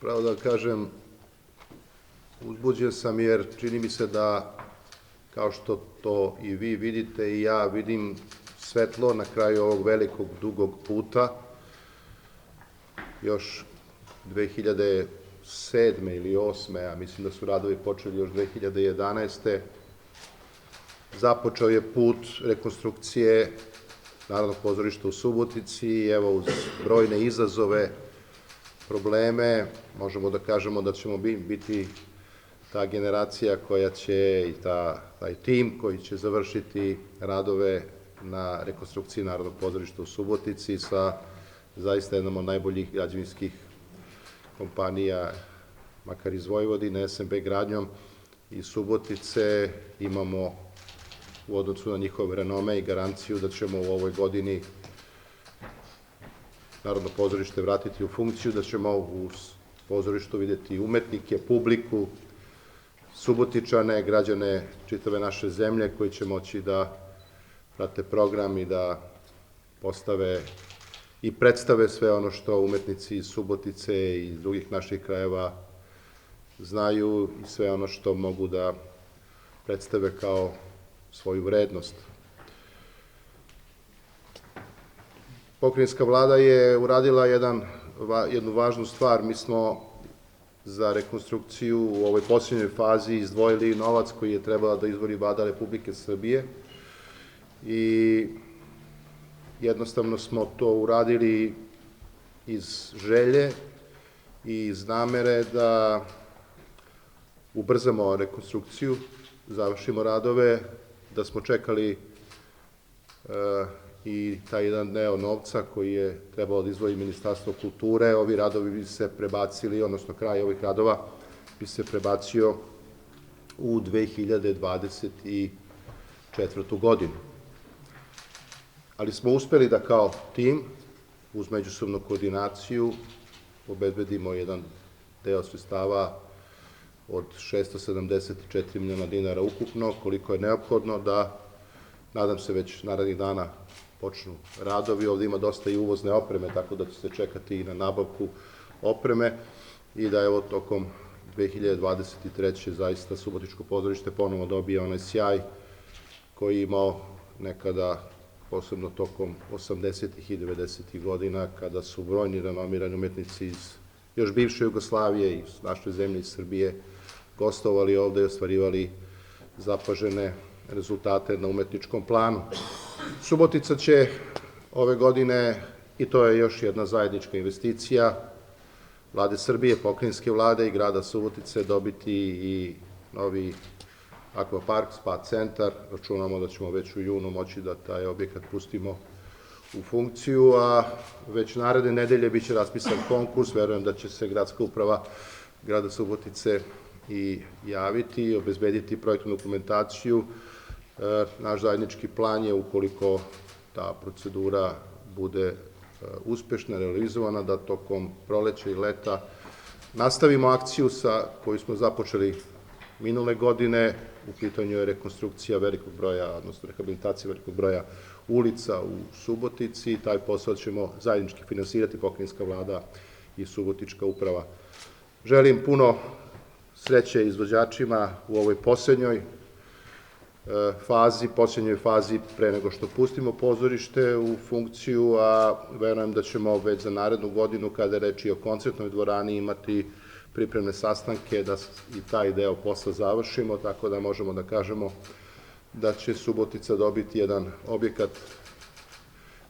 Pravo da kažem, uzbuđen sam jer čini mi se da, kao što to i vi vidite i ja vidim, svetlo na kraju ovog velikog, dugog puta. Još 2007. ili 2008. ja mislim da su radovi počeli još 2011. Započeo je put rekonstrukcije Narodnog pozorišta u Subotici i evo uz brojne izazove, probleme, možemo da kažemo da ćemo biti ta generacija koja će i taj tim koji će završiti radove na rekonstrukciji Narodnog pozorišta u Subotici sa zaista jednom od najboljih građevinskih kompanija, makar iz Vojvodine, SMB gradnjom iz Subotice. Imamo u odnosu na njihov renome i garanciju da ćemo u ovoj godini Narodno pozorište vratiti u funkciju, da ćemo u pozorištu vidjeti umetnike, publiku, Subotičane, građane čitave naše zemlje koji će moći da prate program i da postave i predstave sve ono što umetnici iz Subotice i iz drugih naših krajeva znaju i sve ono što mogu da predstave kao svoju vrednost. Pokrajinska vlada je uradila jednu važnu stvar. Mi smo za rekonstrukciju u ovoj posljednjoj fazi izdvojili novac koji je trebala da izdvoji Vlada Republike Srbije i jednostavno smo to uradili iz želje i iz namere da ubrzamo rekonstrukciju, završimo radove, da smo čekali i taj jedan deo novca koji je trebalo da izdvoji Ministarstvo kulture. Ovi radovi bi se prebacili, odnosno kraj ovih radova bi se prebacio u 2024. godinu. Ali smo uspeli da kao tim, uz međusobnu koordinaciju, obezbedimo jedan deo sredstava od 674 miliona dinara ukupno, koliko je neophodno da, nadam se, već narednih dana počnu radovi. Ovde ima dosta i uvozne opreme, tako da će se čekati i na nabavku opreme i da evo tokom 2023. zaista Subotičko pozorište ponovo dobije onaj sjaj koji je imao nekada, posebno tokom 80. i 90. godina, kada su brojni renomirani umetnici iz još bivše Jugoslavije i iz naše zemlje, iz Srbije, gostovali ovde i ostvarivali zapažene rezultate na umetničkom planu. Subotica će ove godine, i to je još jedna zajednička investicija Vlade Srbije, pokrajinske vlade i grada Subotice, dobiti i novi akvapark, spa centar. Računamo da ćemo već u junu moći da taj objekat pustimo u funkciju, a već naredne nedelje biće raspisan konkurs. Verujem da će se gradska uprava grada Subotice i javiti i obezbediti projektnu dokumentaciju. Naš zajednički plan je, ukoliko ta procedura bude uspešna, realizovana, da tokom proleća i leta nastavimo akciju koju smo započeli minule godine. U pitanju je rekonstrukcija velikog broja, odnosno rehabilitacija velikog broja ulica u Subotici. Taj posao ćemo zajednički finansirati, pokrajinska vlada i Subotička uprava. Želim puno sreće izvođačima u ovoj poslednjoj fazi pre nego što pustimo pozorište u funkciju, a verujem da ćemo već za narednu godinu, kada je reč i o koncertnoj dvorani, imati pripremne sastanke da i taj deo posla završimo, tako da možemo da kažemo da će Subotica dobiti jedan objekat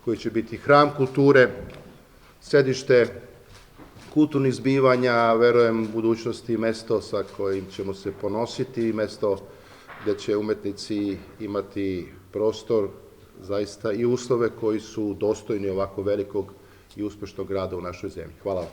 koji će biti hram kulture, sedište kulturnih zbivanja, verujem budućnosti, mesto sa kojim ćemo se ponositi, mesto gde će umetnici imati prostor, zaista i uslove koji su dostojni ovako velikog i uspešnog rada u našoj zemlji. Hvala vam.